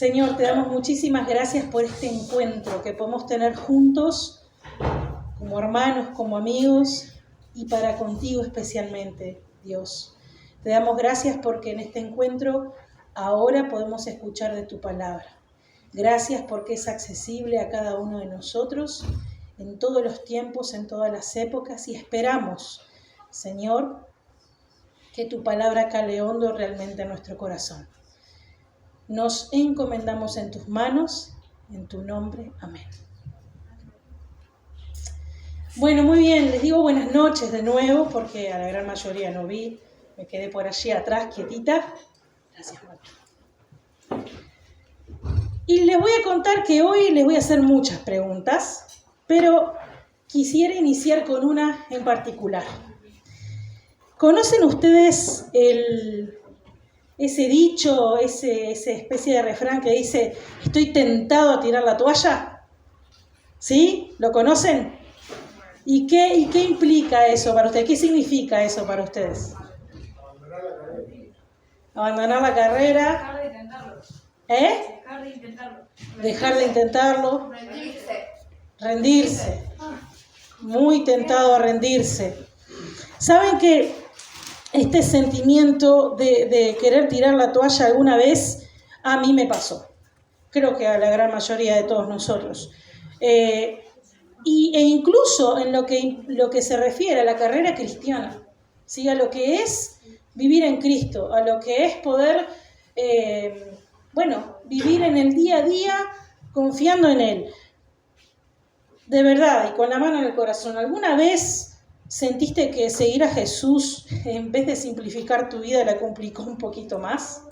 Señor, te damos muchísimas gracias por este encuentro que podemos tener juntos, como hermanos, como amigos, y para contigo especialmente, Dios. Te damos gracias porque en este encuentro ahora podemos escuchar de tu palabra. Gracias porque es accesible a cada uno de nosotros en todos los tiempos, en todas las épocas, y esperamos, Señor, que tu palabra cale hondo realmente en nuestro corazón. Nos encomendamos en tus manos, en tu nombre. Amén. Bueno, muy bien, les digo buenas noches de nuevo, porque a la gran mayoría no vi, me quedé por allí atrás, quietita. Gracias, Marta. Y les voy a contar que hoy les voy a hacer muchas preguntas, pero quisiera iniciar con una en particular. ¿Conocen ustedes ese dicho, esa especie de refrán que dice, estoy tentado a tirar la toalla? ¿Sí? ¿Lo conocen? ¿Y qué implica eso para ustedes? ¿Qué significa eso para ustedes? Abandonar la carrera. Dejar de intentarlo. Dejar de intentarlo. Dejar de intentarlo. Rendirse. Muy tentado a rendirse. ¿Saben que este sentimiento de querer tirar la toalla alguna vez a mí me pasó? Creo que a la gran mayoría de todos nosotros. E incluso en lo que se refiere a la carrera cristiana, ¿sí? A lo que es vivir en Cristo, a lo que es poder, vivir en el día a día confiando en Él. De verdad, y con la mano en el corazón, ¿alguna vez sentiste que seguir a Jesús, en vez de simplificar tu vida, la complicó un poquito más?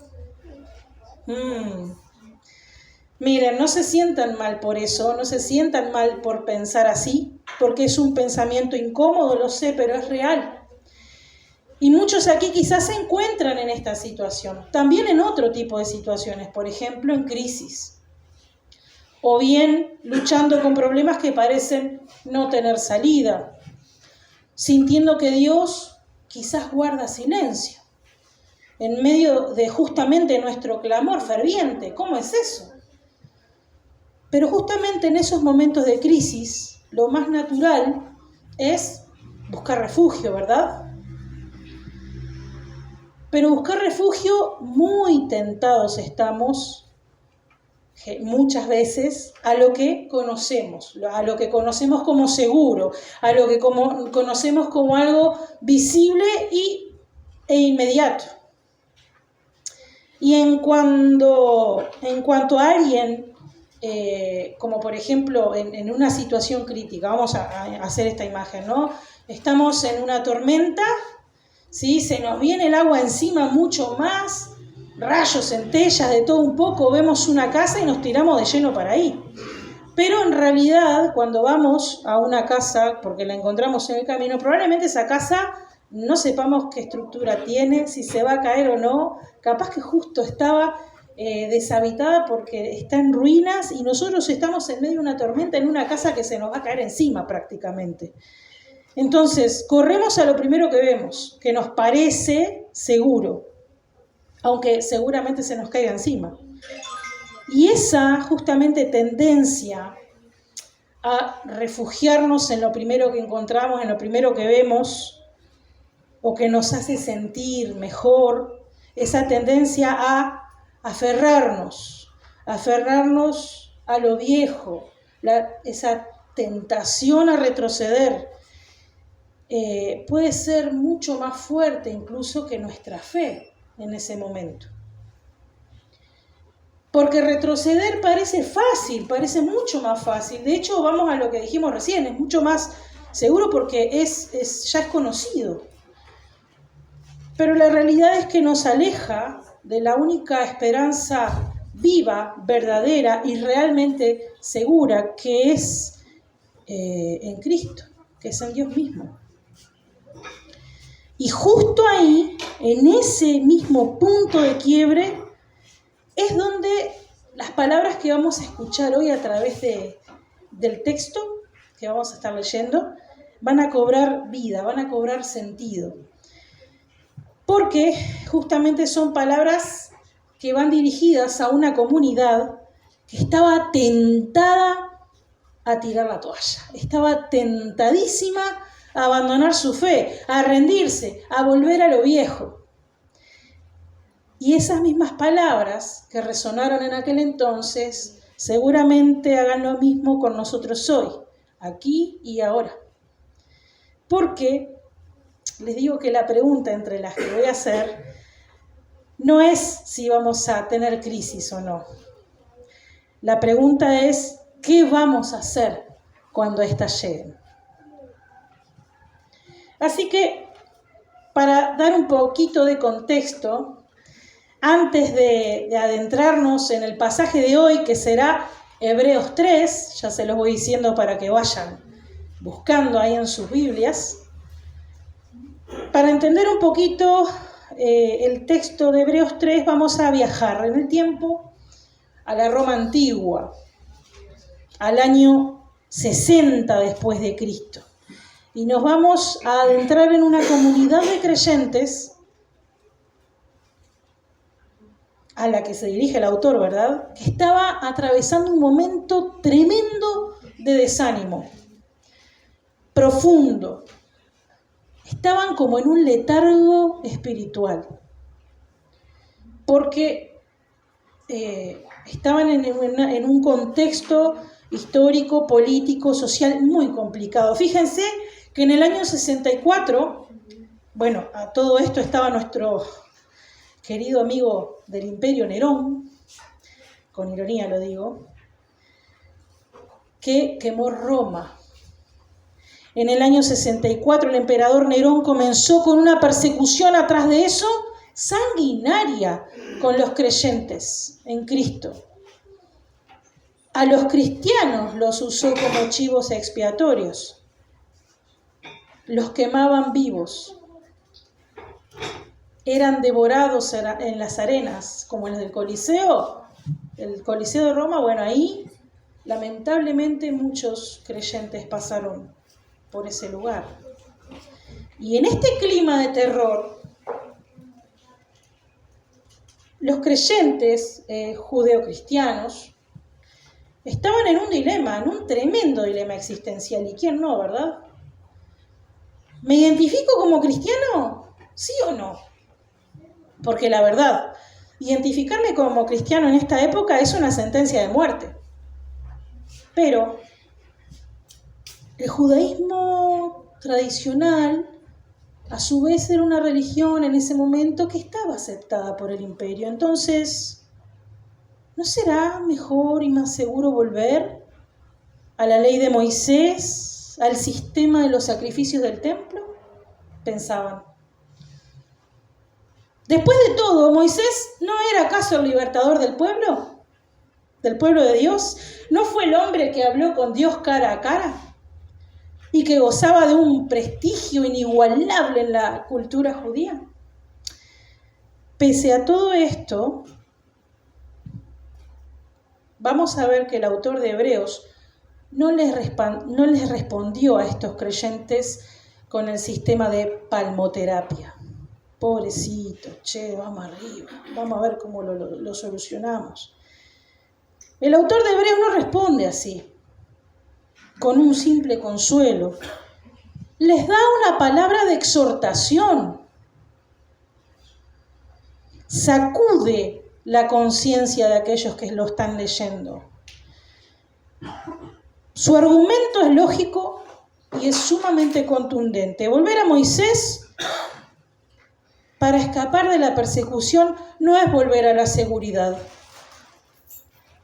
Miren, no se sientan mal por eso, no se sientan mal por pensar así, porque es un pensamiento incómodo, lo sé, pero es real. Y muchos aquí quizás se encuentran en esta situación, también en otro tipo de situaciones, por ejemplo, en crisis, o bien luchando con problemas que parecen no tener salida, sintiendo que Dios quizás guarda silencio, en medio de justamente nuestro clamor ferviente. ¿Cómo es eso? Pero justamente en esos momentos de crisis, lo más natural es buscar refugio, ¿verdad? Pero buscar refugio, muy tentados estamos muchas veces a lo que conocemos como seguro, a lo que conocemos como algo visible e inmediato. Y en cuanto a alguien, como por ejemplo en una situación crítica, vamos a hacer esta imagen, ¿no? Estamos en una tormenta, ¿sí? Se nos viene el agua encima mucho más, rayos, centellas, de todo un poco, vemos una casa y nos tiramos de lleno para ahí. Pero en realidad, cuando vamos a una casa, porque la encontramos en el camino, probablemente esa casa no sepamos qué estructura tiene, si se va a caer o no, capaz que justo estaba deshabitada porque está en ruinas y nosotros estamos en medio de una tormenta en una casa que se nos va a caer encima prácticamente. Entonces, corremos a lo primero que vemos, que nos parece seguro, aunque seguramente se nos caiga encima. Y esa justamente tendencia a refugiarnos en lo primero que encontramos, en lo primero que vemos, o que nos hace sentir mejor, esa tendencia a aferrarnos a lo viejo, esa tentación a retroceder, puede ser mucho más fuerte incluso que nuestra fe en ese momento. Porque retroceder parece fácil, parece mucho más fácil. De hecho, vamos a lo que dijimos recién, es mucho más seguro porque ya es conocido. Pero la realidad es que nos aleja de la única esperanza viva, verdadera y realmente segura, que es en Cristo, que es en Dios mismo. Y justo ahí, en ese mismo punto de quiebre, es donde las palabras que vamos a escuchar hoy a través del texto que vamos a estar leyendo van a cobrar vida, van a cobrar sentido. Porque justamente son palabras que van dirigidas a una comunidad que estaba tentada a tirar la toalla, estaba tentadísima a abandonar su fe, a rendirse, a volver a lo viejo. Y esas mismas palabras que resonaron en aquel entonces seguramente hagan lo mismo con nosotros hoy, aquí y ahora. Porque les digo que la pregunta entre las que voy a hacer no es si vamos a tener crisis o no. La pregunta es, ¿qué vamos a hacer cuando éstas lleguen? Así que, para dar un poquito de contexto, antes de adentrarnos en el pasaje de hoy, que será Hebreos 3, ya se los voy diciendo para que vayan buscando ahí en sus Biblias, para entender un poquito el texto de Hebreos 3, vamos a viajar en el tiempo a la Roma antigua, al año 60 después de Cristo. Y nos vamos a adentrar en una comunidad de creyentes a la que se dirige el autor, ¿verdad? Que estaba atravesando un momento tremendo de desánimo, profundo. Estaban como en un letargo espiritual, porque estaban en un contexto histórico, político, social muy complicado. Fíjense que en el año 64, bueno, a todo esto estaba nuestro querido amigo del Imperio Nerón, con ironía lo digo, que quemó Roma. En el año 64 el emperador Nerón comenzó con una persecución atrás de eso sanguinaria con los creyentes en Cristo. A los cristianos los usó como chivos expiatorios. Los quemaban vivos. Eran devorados en las arenas, como en el Coliseo. El Coliseo de Roma, bueno, ahí lamentablemente muchos creyentes pasaron por ese lugar. Y en este clima de terror, los creyentes judeocristianos estaban en un dilema, en un tremendo dilema existencial. ¿Y quién no, verdad? ¿Me identifico como cristiano? ¿Sí o no? Porque la verdad, identificarme como cristiano en esta época es una sentencia de muerte. Pero el judaísmo tradicional, a su vez, era una religión en ese momento que estaba aceptada por el imperio. Entonces, ¿no será mejor y más seguro volver a la ley de Moisés, al sistema de los sacrificios del templo? Pensaban. Después de todo, ¿Moisés no era acaso el libertador del pueblo? ¿Del pueblo de Dios? ¿No fue el hombre que habló con Dios cara a cara? Y que gozaba de un prestigio inigualable en la cultura judía. Pese a todo esto, vamos a ver que el autor de Hebreos no les respondió a estos creyentes con el sistema de palmoterapia. Pobrecito, vamos arriba, vamos a ver cómo lo solucionamos. El autor de Hebreos no responde así, con un simple consuelo. Les da una palabra de exhortación. Sacude la conciencia de aquellos que lo están leyendo. Su argumento es lógico y es sumamente contundente. Volver a Moisés para escapar de la persecución no es volver a la seguridad,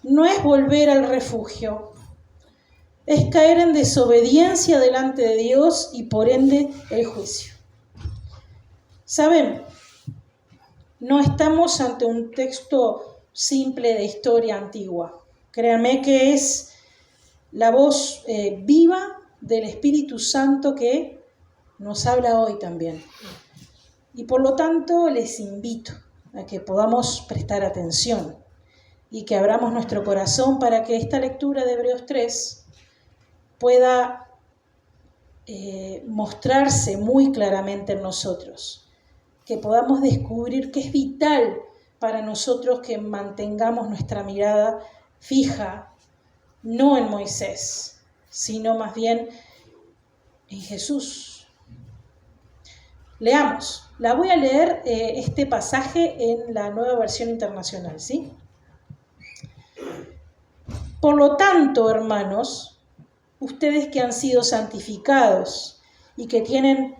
no es volver al refugio, es caer en desobediencia delante de Dios y por ende el juicio. ¿Saben? No estamos ante un texto simple de historia antigua. Créanme que es la voz viva del Espíritu Santo que nos habla hoy también. Y por lo tanto les invito a que podamos prestar atención y que abramos nuestro corazón para que esta lectura de Hebreos 3 pueda mostrarse muy claramente en nosotros, que podamos descubrir que es vital para nosotros que mantengamos nuestra mirada fija, no en Moisés, sino más bien en Jesús. Leamos. La voy a leer este pasaje en la Nueva Versión Internacional, ¿sí? Por lo tanto, hermanos, ustedes que han sido santificados y que tienen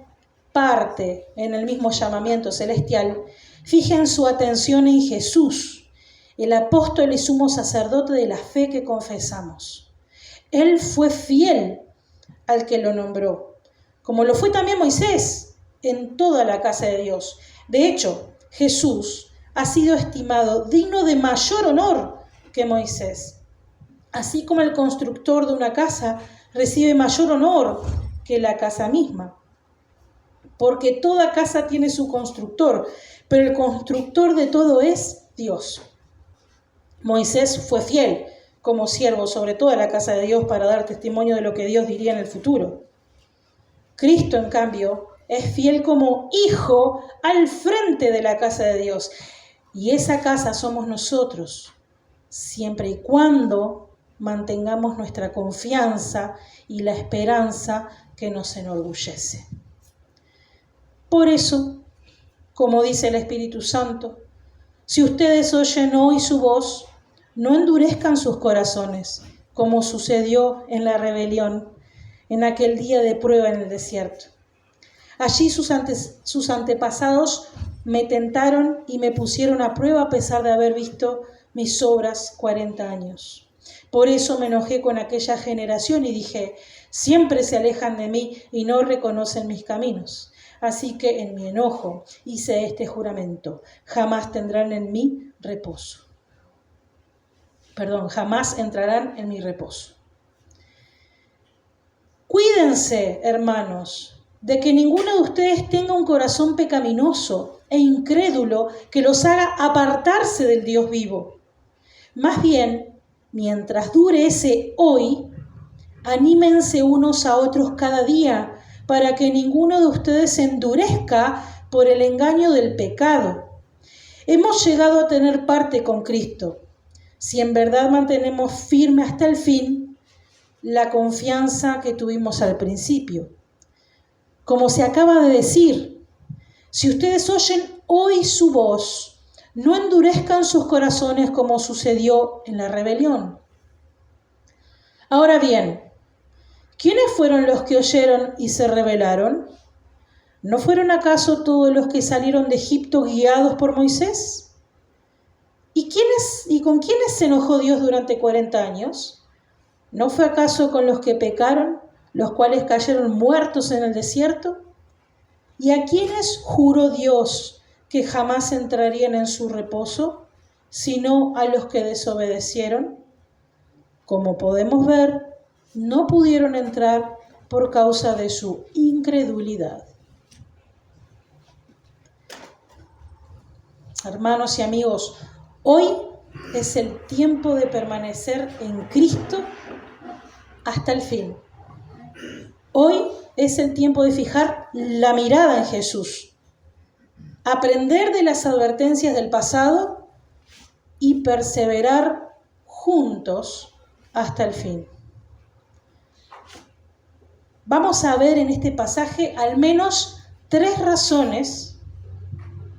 parte en el mismo llamamiento celestial, fijen su atención en Jesús, el apóstol y sumo sacerdote de la fe que confesamos. Él fue fiel al que lo nombró, como lo fue también Moisés en toda la casa de Dios. De hecho, Jesús ha sido estimado digno de mayor honor que Moisés, así como el constructor de una casa recibe mayor honor que la casa misma. Porque toda casa tiene su constructor, pero el constructor de todo es Dios. Moisés fue fiel como siervo sobre toda la casa de Dios para dar testimonio de lo que Dios diría en el futuro. Cristo, en cambio, es fiel como hijo al frente de la casa de Dios. Y esa casa somos nosotros, siempre y cuando mantengamos nuestra confianza y la esperanza que nos enorgullece. Por eso, como dice el Espíritu Santo, si ustedes oyen hoy su voz, no endurezcan sus corazones, como sucedió en la rebelión, en aquel día de prueba en el desierto. Allí sus antepasados me tentaron y me pusieron a prueba a pesar de haber visto mis obras 40 años. Por eso me enojé con aquella generación y dije, siempre se alejan de mí y no reconocen mis caminos. Así que en mi enojo hice este juramento, jamás tendrán en mí reposo. Jamás entrarán en mi reposo. Cuídense, hermanos, de que ninguno de ustedes tenga un corazón pecaminoso e incrédulo que los haga apartarse del Dios vivo. Más bien, mientras dure ese hoy, anímense unos a otros cada día para que ninguno de ustedes se endurezca por el engaño del pecado. Hemos llegado a tener parte con Cristo, si en verdad mantenemos firme hasta el fin la confianza que tuvimos al principio. Como se acaba de decir, si ustedes oyen hoy su voz, no endurezcan sus corazones como sucedió en la rebelión. Ahora bien, ¿quiénes fueron los que oyeron y se rebelaron? ¿No fueron acaso todos los que salieron de Egipto guiados por Moisés? ¿Y con quiénes se enojó Dios durante 40 años? ¿No fue acaso con los que pecaron, los cuales cayeron muertos en el desierto? ¿Y a quiénes juró Dios que jamás entrarían en su reposo, sino a los que desobedecieron? Como podemos ver, no pudieron entrar por causa de su incredulidad. Hermanos y amigos, hoy es el tiempo de permanecer en Cristo hasta el fin. Hoy es el tiempo de fijar la mirada en Jesús, aprender de las advertencias del pasado y perseverar juntos hasta el fin. Vamos a ver en este pasaje al menos 3 razones,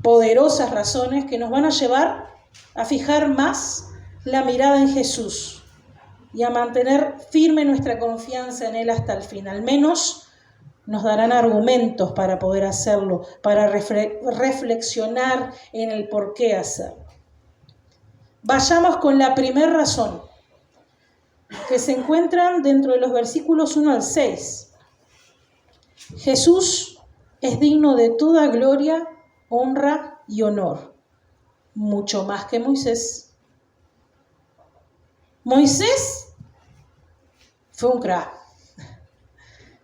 poderosas razones, que nos van a llevar a fijar más la mirada en Jesús y a mantener firme nuestra confianza en Él hasta el fin. Al menos nos darán argumentos para poder hacerlo, para reflexionar en el por qué hacerlo. Vayamos con la primera razón, que se encuentran dentro de los versículos 1 al 6. Jesús es digno de toda gloria, honra y honor, mucho más que Moisés. Moisés fue un crack,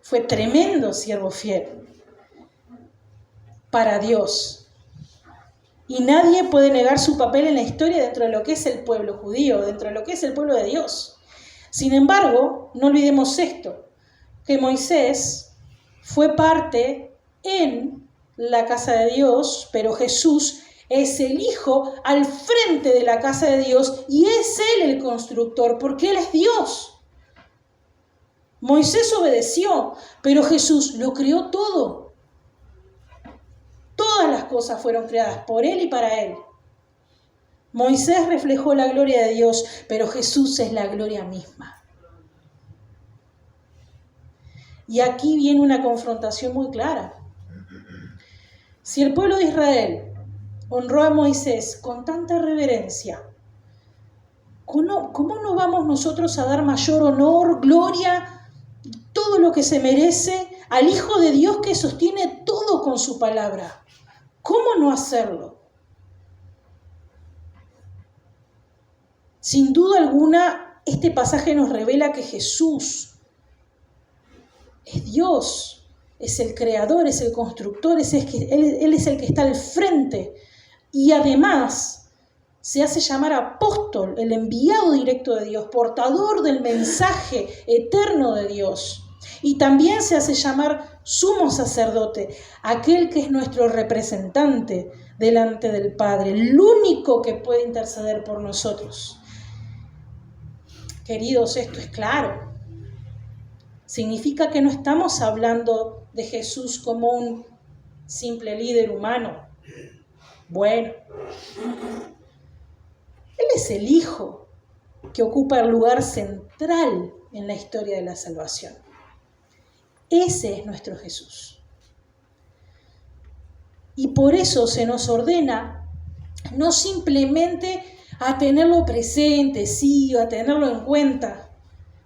fue tremendo siervo fiel para Dios. Y nadie puede negar su papel en la historia dentro de lo que es el pueblo judío, dentro de lo que es el pueblo de Dios. Sin embargo, no olvidemos esto, que Moisés fue parte en la casa de Dios, pero Jesús Es el Hijo al frente de la casa de Dios y es Él el constructor, porque Él es Dios. Moisés obedeció, pero Jesús lo creó todo. Todas las cosas fueron creadas por Él y para Él. Moisés reflejó la gloria de Dios, pero Jesús es la gloria misma. Y aquí viene una confrontación muy clara. Si el pueblo de Israel honró a Moisés con tanta reverencia, ¿cómo no vamos nosotros a dar mayor honor, gloria, todo lo que se merece al Hijo de Dios que sostiene todo con su palabra? ¿Cómo no hacerlo? Sin duda alguna, este pasaje nos revela que Jesús es Dios, es el creador, es el constructor, Él es el que está al frente. Y además se hace llamar apóstol, el enviado directo de Dios, portador del mensaje eterno de Dios. Y también se hace llamar sumo sacerdote, aquel que es nuestro representante delante del Padre, el único que puede interceder por nosotros. Queridos, esto es claro. Significa que no estamos hablando de Jesús como un simple líder humano. Bueno, Él es el Hijo que ocupa el lugar central en la historia de la salvación. Ese es nuestro Jesús. Y por eso se nos ordena no simplemente a tenerlo presente, sí, o a tenerlo en cuenta,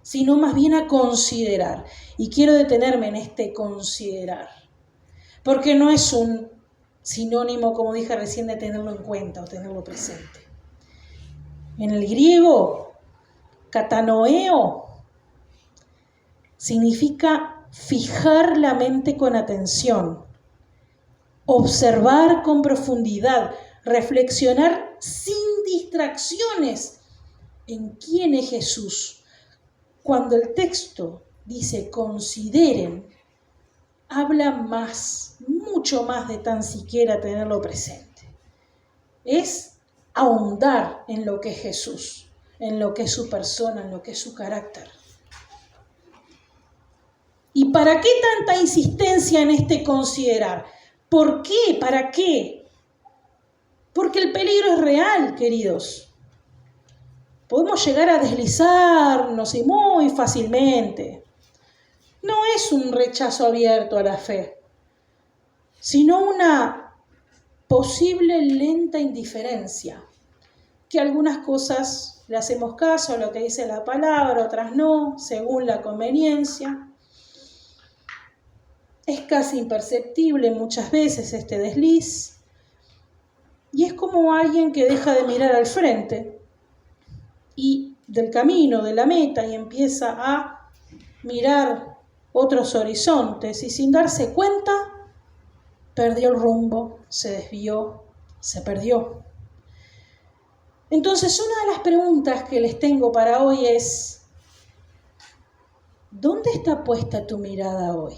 sino más bien a considerar. Y quiero detenerme en este considerar, porque no es un sinónimo, como dije recién, de tenerlo en cuenta o tenerlo presente. En el griego, katanoeo significa fijar la mente con atención, observar con profundidad, reflexionar sin distracciones en quién es Jesús. Cuando el texto dice consideren, habla más, mucho más de tan siquiera tenerlo presente. Es ahondar en lo que es Jesús, en lo que es su persona, en lo que es su carácter. ¿Y para qué tanta insistencia en este considerar? ¿Por qué? ¿Para qué? Porque el peligro es real, queridos. Podemos llegar a deslizarnos y muy fácilmente. No es un rechazo abierto a la fe, sino una posible lenta indiferencia, que algunas cosas le hacemos caso a lo que dice la palabra, otras no, según la conveniencia. Es casi imperceptible muchas veces este desliz, y es como alguien que deja de mirar al frente y del camino, de la meta, y empieza a mirar otros horizontes, y sin darse cuenta, perdió el rumbo, se desvió, se perdió. Entonces, una de las preguntas que les tengo para hoy es, ¿dónde está puesta tu mirada hoy?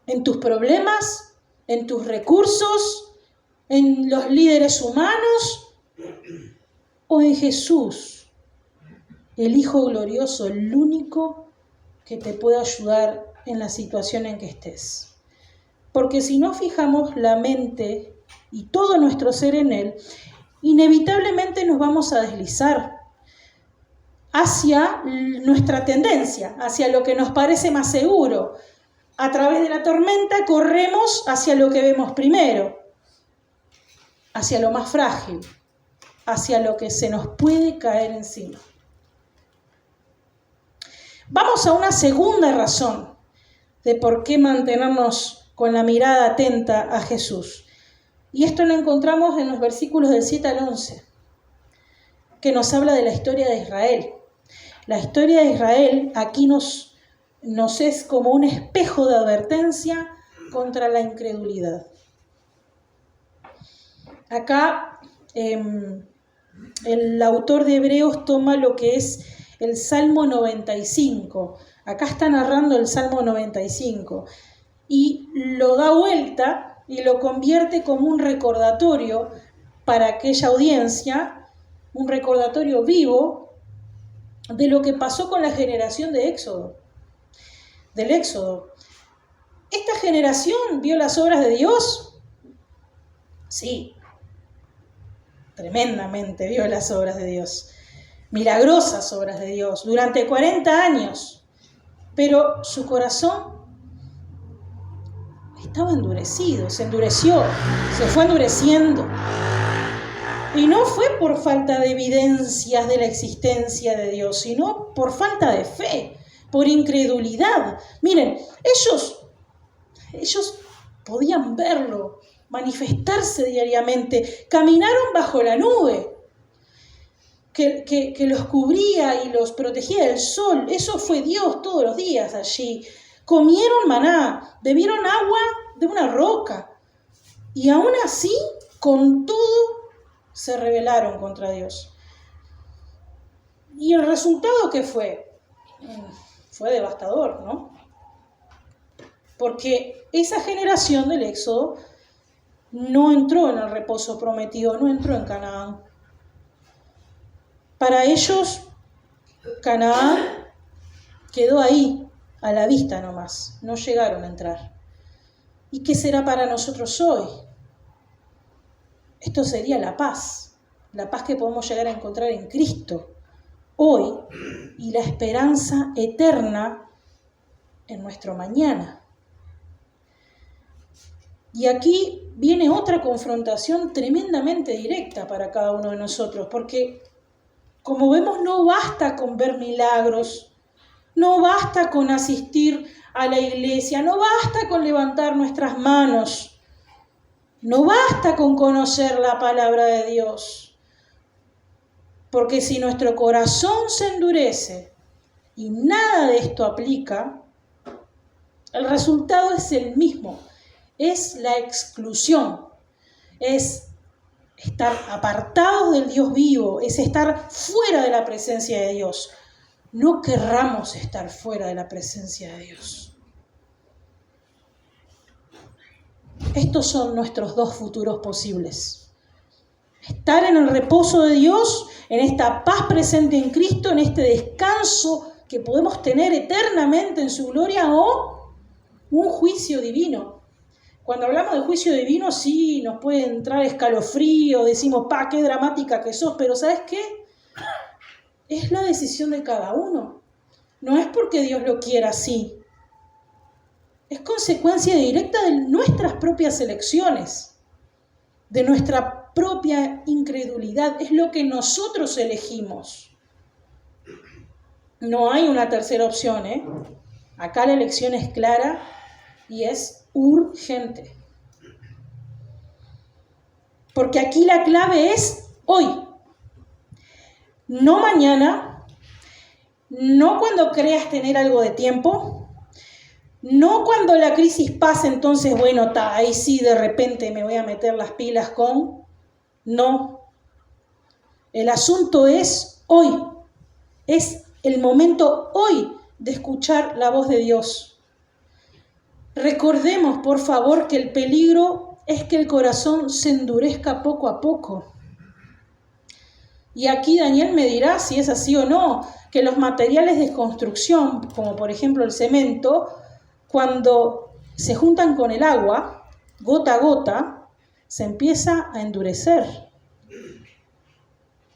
¿En tus problemas? ¿En tus recursos? ¿En los líderes humanos? ¿O en Jesús, el Hijo glorioso, el único que te puede ayudar en la situación en que estés? Porque si no fijamos la mente y todo nuestro ser en Él, inevitablemente nos vamos a deslizar hacia nuestra tendencia, hacia lo que nos parece más seguro. A través de la tormenta corremos hacia lo que vemos primero, hacia lo más frágil, hacia lo que se nos puede caer encima. Vamos a una segunda razón de por qué mantenernos con la mirada atenta a Jesús. Y esto lo encontramos en los versículos del 7 al 11, que nos habla de la historia de Israel. La historia de Israel aquí nos es como un espejo de advertencia contra la incredulidad. Acá el autor de Hebreos toma lo que es el Salmo 95. Acá está narrando el Salmo 95 y lo da vuelta y lo convierte como un recordatorio para aquella audiencia, un recordatorio vivo de lo que pasó con la generación del Éxodo. ¿Esta generación vio las obras de Dios? Sí, tremendamente vio las obras de Dios, milagrosas obras de Dios, durante 40 años, pero su corazón estaba endurecido, se endureció, se fue endureciendo. Y no fue por falta de evidencias de la existencia de Dios, sino por falta de fe, por incredulidad. Miren, ellos podían verlo, manifestarse diariamente, caminaron bajo la nube que los cubría y los protegía del sol. Eso fue Dios todos los días allí. Comieron maná, bebieron agua de una roca y aún así, con todo, se rebelaron contra Dios. ¿Y el resultado qué fue? Fue devastador, ¿no? Porque esa generación del Éxodo no entró en el reposo prometido, no entró en Canaán. Para ellos, Canaán quedó ahí, a la vista nomás, no llegaron a entrar. ¿Y qué será para nosotros hoy? Esto sería la paz que podemos llegar a encontrar en Cristo hoy y la esperanza eterna en nuestro mañana. Y aquí viene otra confrontación tremendamente directa para cada uno de nosotros, porque como vemos no basta con ver milagros, no basta con asistir a la iglesia, no basta con levantar nuestras manos, no basta con conocer la palabra de Dios, porque si nuestro corazón se endurece y nada de esto aplica, el resultado es el mismo. Es la exclusión, es estar apartados del Dios vivo, es estar fuera de la presencia de Dios. No querramos estar fuera de la presencia de Dios. Estos son nuestros dos futuros posibles. Estar en el reposo de Dios, en esta paz presente en Cristo, en este descanso que podemos tener eternamente en su gloria, o un juicio divino. Cuando hablamos de juicio divino, sí, nos puede entrar escalofrío, decimos, qué dramática que sos, pero ¿sabes qué? Es la decisión de cada uno. No es porque Dios lo quiera así. Es consecuencia directa de nuestras propias elecciones, de nuestra propia incredulidad. Es lo que nosotros elegimos. No hay una tercera opción, ¿eh? Acá la elección es clara y es urgente. Porque aquí la clave es hoy. No mañana, no cuando creas tener algo de tiempo, no cuando la crisis pase, entonces, bueno, ahí sí de repente me voy a meter las pilas con... No. El asunto es hoy. Es el momento hoy de escuchar la voz de Dios. Recordemos, por favor, que el peligro es que el corazón se endurezca poco a poco. Y aquí Daniel me dirá si es así o no, que los materiales de construcción, como por ejemplo el cemento, cuando se juntan con el agua, gota a gota, se empieza a endurecer.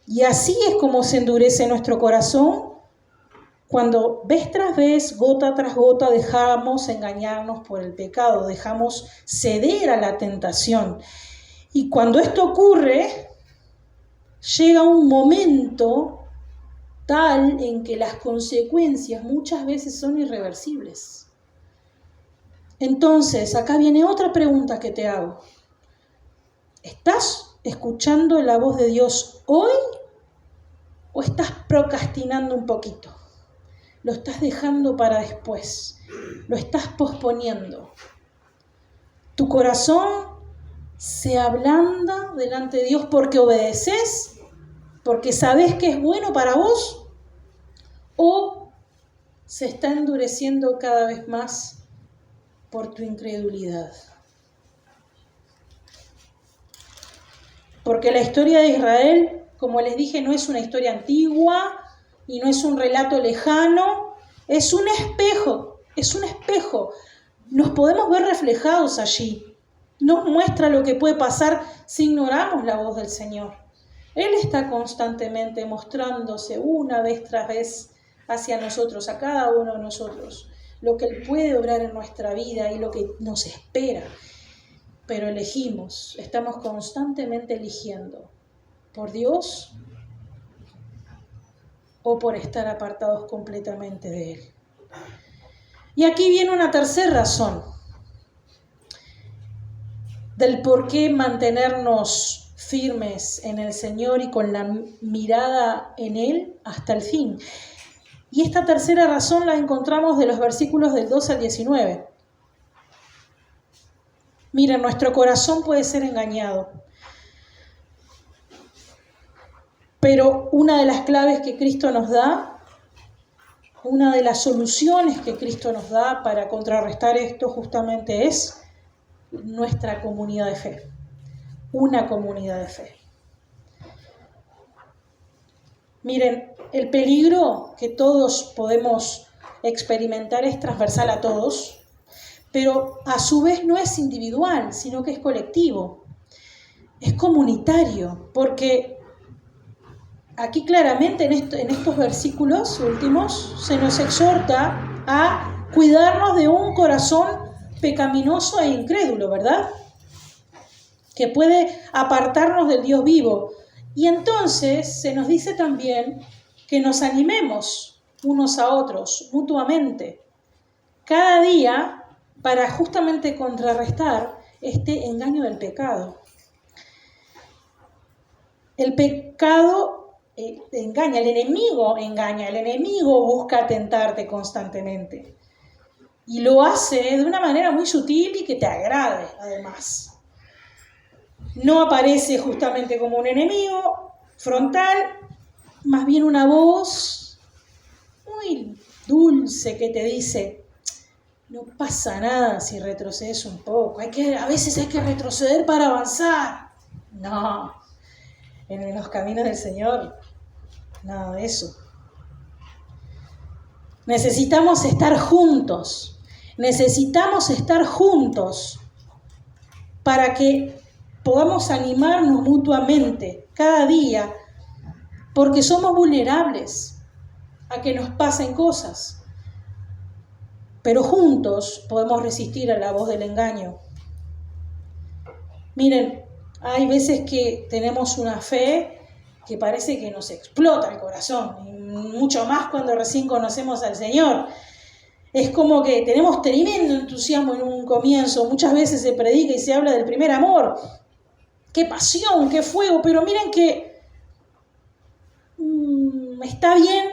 Y así es como se endurece nuestro corazón cuando vez tras vez, gota tras gota, dejamos engañarnos por el pecado, dejamos ceder a la tentación. Y cuando esto ocurre, llega un momento tal en que las consecuencias muchas veces son irreversibles. Entonces, acá viene otra pregunta que te hago. ¿Estás escuchando la voz de Dios hoy o estás procrastinando un poquito? Lo estás dejando para después, lo estás posponiendo. Tu corazón se ablanda delante de Dios porque obedeces, porque sabes que es bueno para vos, o se está endureciendo cada vez más por tu incredulidad. porque la historia de Israel, como les dije, no es una historia antigua y no es un relato lejano, es un espejo, nos podemos ver reflejados allí, nos muestra lo que puede pasar si ignoramos la voz del Señor. Él está constantemente mostrándose una vez tras vez hacia nosotros, a cada uno de nosotros, lo que Él puede obrar en nuestra vida y lo que nos espera. Pero elegimos, estamos constantemente eligiendo por Dios o por estar apartados completamente de Él. Y aquí viene una tercera razón del por qué mantenernos firmes en el Señor y con la mirada en Él hasta el fin. Y esta tercera razón la encontramos de los versículos del 12 al 19. Miren, nuestro corazón puede ser engañado, pero una de las claves que Cristo nos da, una de las soluciones que Cristo nos da para contrarrestar esto justamente es nuestra comunidad de fe, una comunidad de fe. Miren, el peligro que todos podemos experimentar es transversal a todos, pero a su vez no es individual, sino que es colectivo, es comunitario, porque aquí claramente en estos versículos últimos se nos exhorta a cuidarnos de un corazón pecaminoso e incrédulo, ¿verdad? Que puede apartarnos del Dios vivo. Y entonces se nos dice también que nos animemos unos a otros mutuamente cada día para justamente contrarrestar este engaño del pecado. El pecado engaña, el enemigo busca tentarte constantemente. Y lo hace de una manera muy sutil y que te agrade, además. No aparece justamente como un enemigo frontal, más bien una voz muy dulce que te dice: no pasa nada si retrocedes un poco, a veces hay que retroceder para avanzar. No, en los caminos del Señor, nada de eso. Necesitamos estar juntos para que podamos animarnos mutuamente cada día, porque somos vulnerables a que nos pasen cosas, pero juntos podemos resistir a la voz del engaño. Miren, hay veces que tenemos una fe que parece que nos explota el corazón, y mucho más cuando recién conocemos al Señor. Es como que tenemos tremendo entusiasmo en un comienzo, muchas veces se predica y se habla del primer amor. ¡Qué pasión, qué fuego! Pero miren que está bien,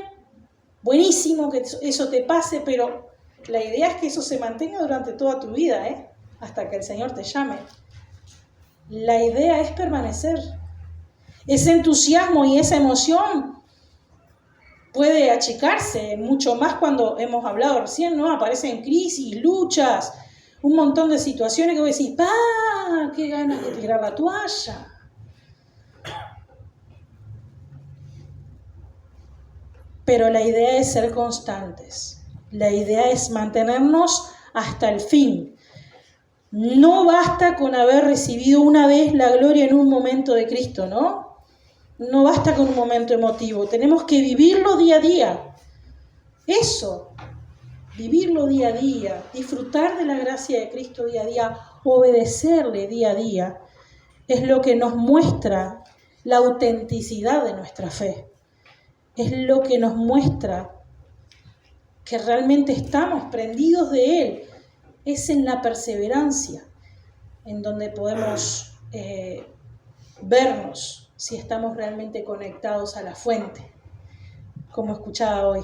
buenísimo que eso te pase, pero la idea es que eso se mantenga durante toda tu vida, hasta que el Señor te llame. La idea es permanecer. Ese entusiasmo y esa emoción puede achicarse mucho más cuando hemos hablado recién, ¿no? Aparecen crisis, luchas, un montón de situaciones que vos decís: ¡pah! ¡Qué ganas de tirar la toalla! Pero la idea es ser constantes. La idea es mantenernos hasta el fin. No basta con haber recibido una vez la gloria en un momento de Cristo, ¿no? No basta con un momento emotivo. Tenemos que vivirlo día a día. Eso, vivirlo día a día, disfrutar de la gracia de Cristo día a día, obedecerle día a día, es lo que nos muestra la autenticidad de nuestra fe. Es lo que nos muestra que realmente estamos prendidos de Él. Es en la perseverancia en donde podemos vernos si estamos realmente conectados a la fuente, como escuchaba hoy.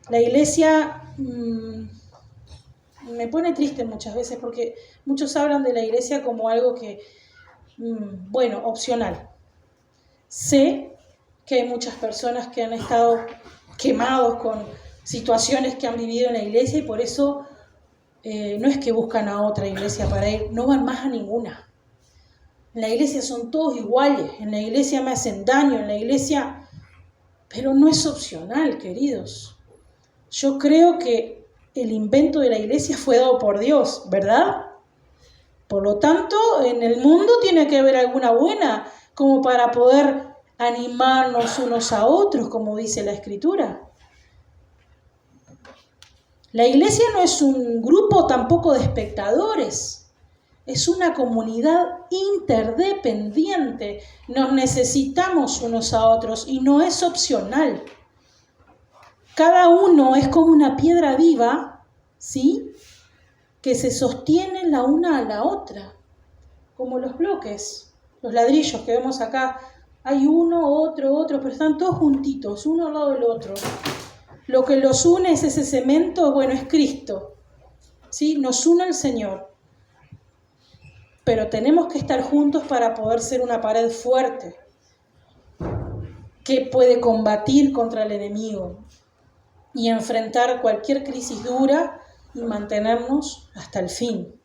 La iglesia me pone triste muchas veces porque muchos hablan de la iglesia como algo que, opcional. Sé que hay muchas personas que han estado quemados con situaciones que han vivido en la iglesia y por eso no es que buscan a otra iglesia para ir, no van más a ninguna. En la iglesia son todos iguales, en la iglesia me hacen daño, en la iglesia... Pero no es opcional, queridos. Yo creo que el invento de la iglesia fue dado por Dios, ¿verdad? Por lo tanto, en el mundo tiene que haber alguna buena, como para poder animarnos unos a otros, como dice la Escritura. La iglesia no es un grupo tampoco de espectadores, es una comunidad interdependiente. Nos necesitamos unos a otros y no es opcional. Cada uno es como una piedra viva, ¿sí?, que se sostienen la una a la otra, como los bloques, los ladrillos que vemos acá. Hay uno, otro, pero están todos juntitos, uno al lado del otro. Lo que los une es ese cemento, bueno, es Cristo, ¿sí? Nos une el Señor. Pero tenemos que estar juntos para poder ser una pared fuerte que puede combatir contra el enemigo y enfrentar cualquier crisis dura y mantenernos hasta el fin.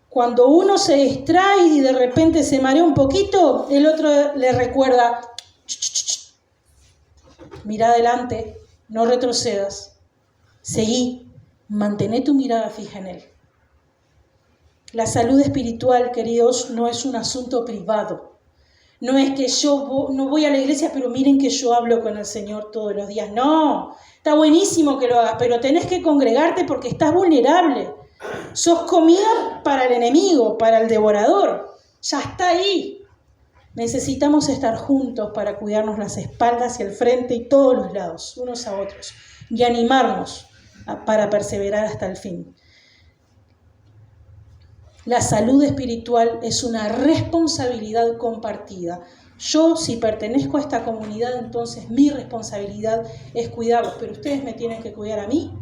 Cuando uno se distrae y de repente se marea un poquito, el otro le recuerda: mira adelante, no retrocedas, seguí, mantén tu mirada fija en Él. La salud espiritual, queridos, no es un asunto privado. No es que yo no voy a la iglesia, pero miren que yo hablo con el Señor todos los días. No, está buenísimo que lo hagas, pero tenés que congregarte porque estás vulnerable. Sos comida para el enemigo, para el devorador. Ya está ahí. Necesitamos estar juntos para cuidarnos las espaldas y el frente y todos los lados, unos a otros, y animarnos para perseverar hasta el fin. La salud espiritual es una responsabilidad compartida. Yo, si pertenezco a esta comunidad, entonces mi responsabilidad es cuidarlos, pero ustedes me tienen que cuidar a mí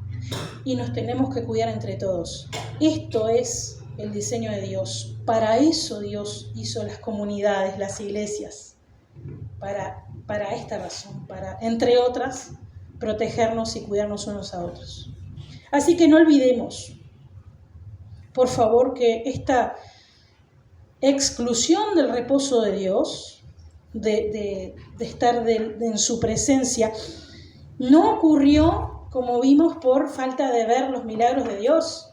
y nos tenemos que cuidar entre todos. Esto es el diseño de Dios. Para eso Dios hizo las comunidades, las iglesias, para esta razón, para, entre otras, protegernos y cuidarnos unos a otros. Así que no olvidemos, por favor, que esta exclusión del reposo de Dios, de estar en su presencia, no ocurrió, como vimos, por falta de ver los milagros de Dios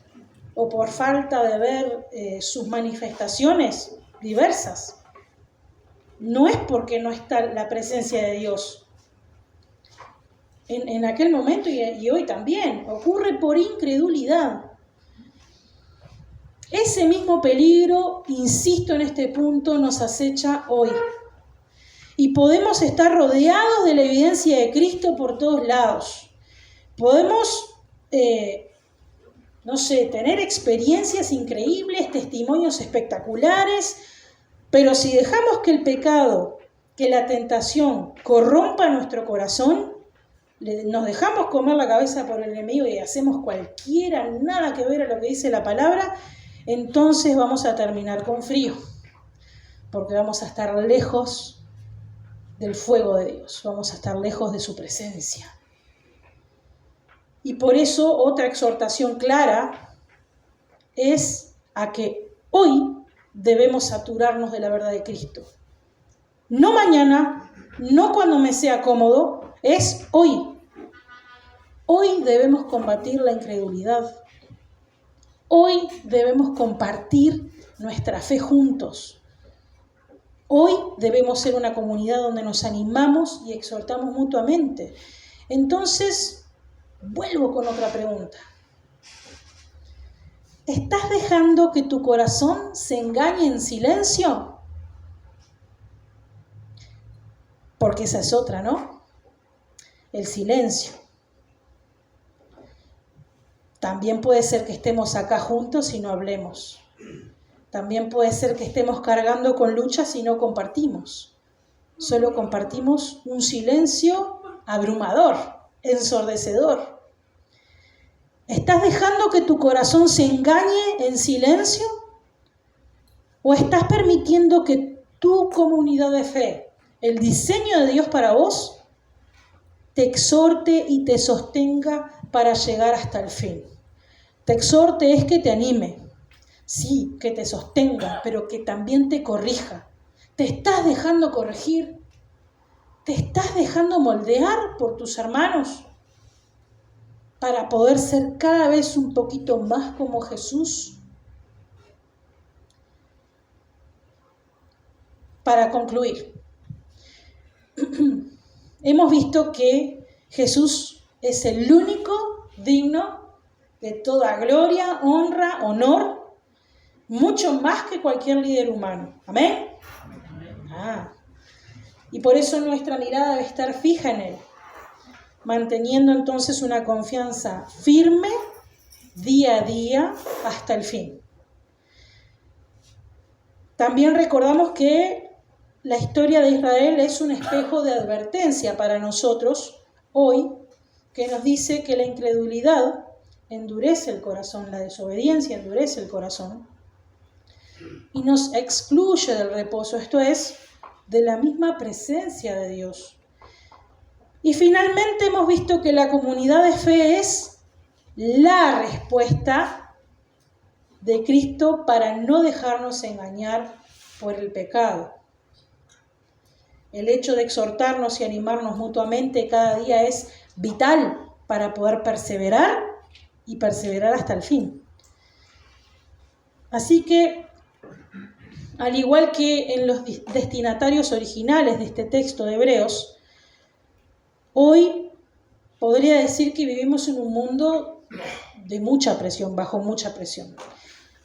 o por falta de ver sus manifestaciones diversas. No es porque no está la presencia de Dios. En aquel momento y hoy también, ocurre por incredulidad. Ese mismo peligro, insisto en este punto, nos acecha hoy. Y podemos estar rodeados de la evidencia de Cristo por todos lados. Podemos, tener experiencias increíbles, testimonios espectaculares, pero si dejamos que el pecado, que la tentación corrompa nuestro corazón, nos dejamos comer la cabeza por el enemigo y hacemos cualquiera, nada que ver a lo que dice la palabra, entonces vamos a terminar con frío, porque vamos a estar lejos del fuego de Dios, vamos a estar lejos de su presencia. Y por eso otra exhortación clara es a que hoy debemos saturarnos de la verdad de Cristo. No mañana, no cuando me sea cómodo, es hoy. Hoy debemos combatir la incredulidad. Hoy debemos compartir nuestra fe juntos. Hoy debemos ser una comunidad donde nos animamos y exhortamos mutuamente. Entonces, vuelvo con otra pregunta. ¿Estás dejando que tu corazón se engañe en silencio? Porque esa es otra, ¿no? El silencio. También puede ser que estemos acá juntos y no hablemos. También puede ser que estemos cargando con luchas y no compartimos. Solo compartimos un silencio abrumador, ensordecedor. ¿Estás dejando que tu corazón se engañe en silencio? ¿O estás permitiendo que tu comunidad de fe, el diseño de Dios para vos, te exhorte y te sostenga para llegar hasta el fin? Te exhorte es que te anime. Sí, que te sostenga, pero que también te corrija. ¿Te estás dejando corregir? ¿Te estás dejando moldear por tus hermanos para poder ser cada vez un poquito más como Jesús? Para concluir, hemos visto que Jesús es el único digno de toda gloria, honra, honor, mucho más que cualquier líder humano. ¿Amén? Y por eso nuestra mirada debe estar fija en Él, manteniendo entonces una confianza firme día a día hasta el fin. También recordamos que la historia de Israel es un espejo de advertencia para nosotros hoy, que nos dice que la incredulidad endurece el corazón, la desobediencia endurece el corazón y nos excluye del reposo, esto es, de la misma presencia de Dios. Y finalmente hemos visto que la comunidad de fe es la respuesta de Cristo para no dejarnos engañar por el pecado. El hecho de exhortarnos y animarnos mutuamente cada día es vital para poder perseverar y perseverar hasta el fin. Así que, al igual que en los destinatarios originales de este texto de Hebreos, hoy podría decir que vivimos en un mundo de mucha presión, bajo mucha presión.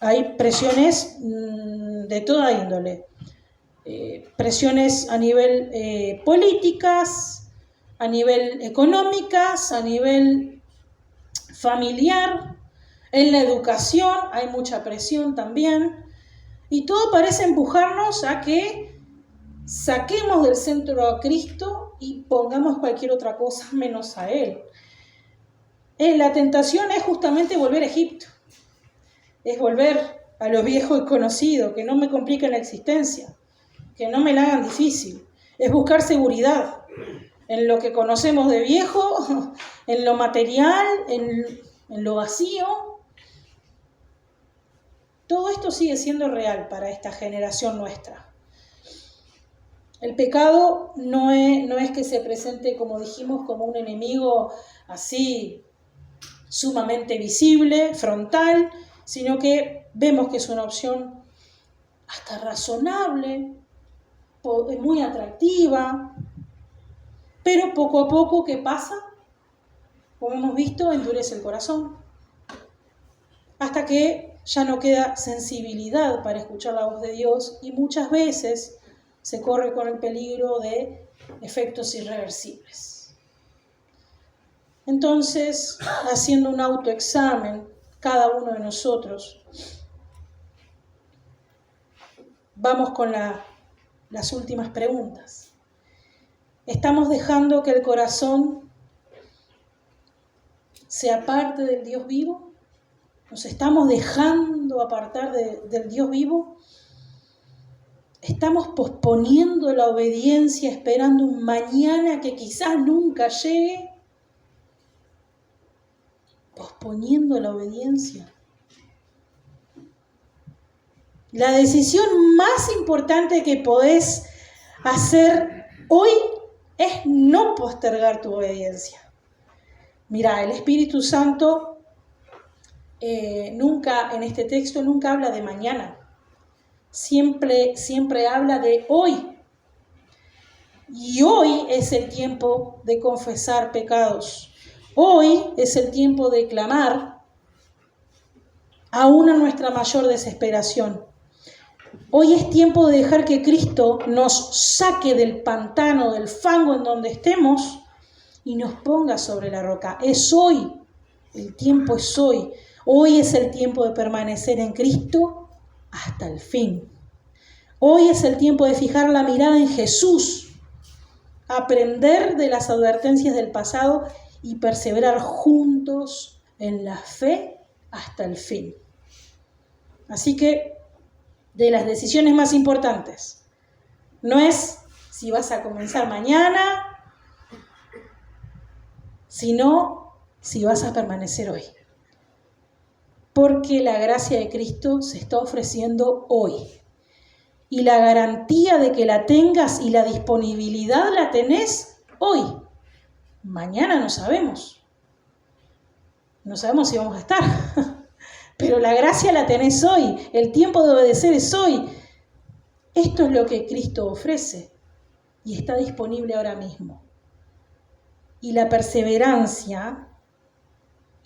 Hay presiones de toda índole. Presiones a nivel políticas, a nivel económicas, a nivel familiar, en la educación hay mucha presión también, y todo parece empujarnos a que saquemos del centro a Cristo y pongamos cualquier otra cosa menos a Él. La tentación es justamente volver a Egipto, es volver a lo viejo y conocido, que no me complique la existencia, que no me la hagan difícil. Es buscar seguridad en lo que conocemos de viejo, en lo material, en lo vacío. Todo esto sigue siendo real para esta generación nuestra. El pecado no es que se presente, como dijimos, como un enemigo así sumamente visible, frontal, sino que vemos que es una opción hasta razonable, muy atractiva, pero poco a poco, ¿qué pasa? Como hemos visto, endurece el corazón, hasta que ya no queda sensibilidad para escuchar la voz de Dios y muchas veces se corre con el peligro de efectos irreversibles. Entonces, haciendo un autoexamen, cada uno de nosotros, vamos con las últimas preguntas. ¿Estamos dejando que el corazón se aparte del Dios vivo? ¿Nos estamos dejando apartar del Dios vivo? ¿Estamos posponiendo la obediencia esperando un mañana que quizás nunca llegue? ¿Posponiendo la obediencia? La decisión más importante que podés hacer hoy es no postergar tu obediencia. Mira, el Espíritu Santo nunca, en este texto, nunca habla de mañana. Siempre habla de hoy. Y hoy es el tiempo de confesar pecados. Hoy es el tiempo de clamar, aún en nuestra mayor desesperación. Hoy es tiempo de dejar que Cristo nos saque del pantano, del fango en donde estemos y nos ponga sobre la roca. Es hoy, el tiempo es hoy. Hoy es el tiempo de permanecer en Cristo hasta el fin. Hoy es el tiempo de fijar la mirada en Jesús, aprender de las advertencias del pasado y perseverar juntos en la fe hasta el fin. Así que, de las decisiones más importantes, no es si vas a comenzar mañana, sino si vas a permanecer hoy. porque la gracia de Cristo se está ofreciendo hoy. Y la garantía de que la tengas y la disponibilidad la tenés hoy. Mañana no sabemos. No sabemos si vamos a estar. Pero la gracia la tenés hoy. El tiempo de obedecer es hoy. Esto es lo que Cristo ofrece. Y está disponible ahora mismo. Y la perseverancia,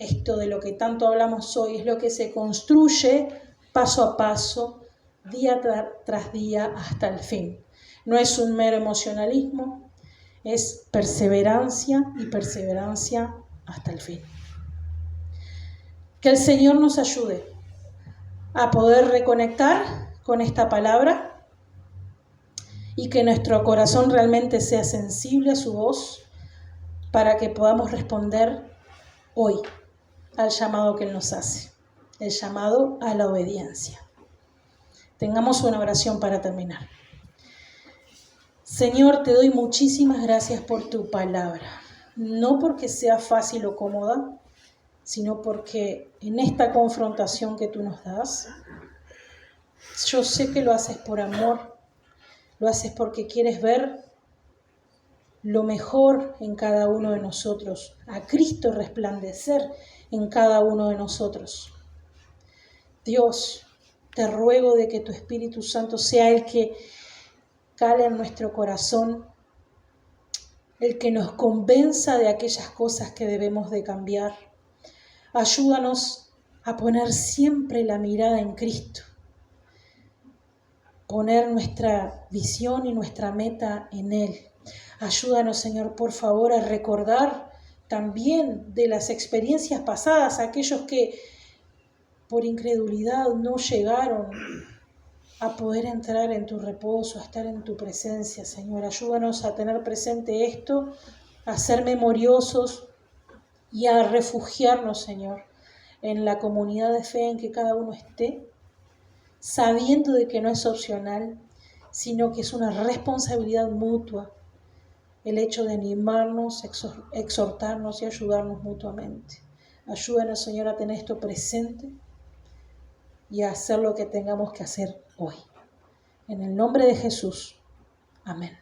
esto de lo que tanto hablamos hoy, es lo que se construye paso a paso, día tras día hasta el fin. No es un mero emocionalismo, es perseverancia y perseverancia hasta el fin. Que el Señor nos ayude a poder reconectar con esta palabra y que nuestro corazón realmente sea sensible a su voz para que podamos responder hoy al llamado que Él nos hace, el llamado a la obediencia. Tengamos una oración para terminar. Señor, te doy muchísimas gracias por tu palabra, no porque sea fácil o cómoda, sino porque en esta confrontación que tú nos das, yo sé que lo haces por amor, lo haces porque quieres ver lo mejor en cada uno de nosotros, a Cristo resplandecer en cada uno de nosotros. Dios, te ruego de que tu Espíritu Santo sea el que cale en nuestro corazón, el que nos convenza de aquellas cosas que debemos de cambiar. Ayúdanos a poner siempre la mirada en Cristo, poner nuestra visión y nuestra meta en Él. Ayúdanos, Señor, por favor, a recordar también de las experiencias pasadas, aquellos que por incredulidad no llegaron a poder entrar en tu reposo, a estar en tu presencia, Señor. Ayúdanos a tener presente esto, a ser memoriosos y a refugiarnos, Señor, en la comunidad de fe en que cada uno esté, sabiendo de que no es opcional, sino que es una responsabilidad mutua, el hecho de animarnos, exhortarnos y ayudarnos mutuamente. Ayúdanos, Señor, a tener esto presente y a hacer lo que tengamos que hacer hoy. En el nombre de Jesús. Amén.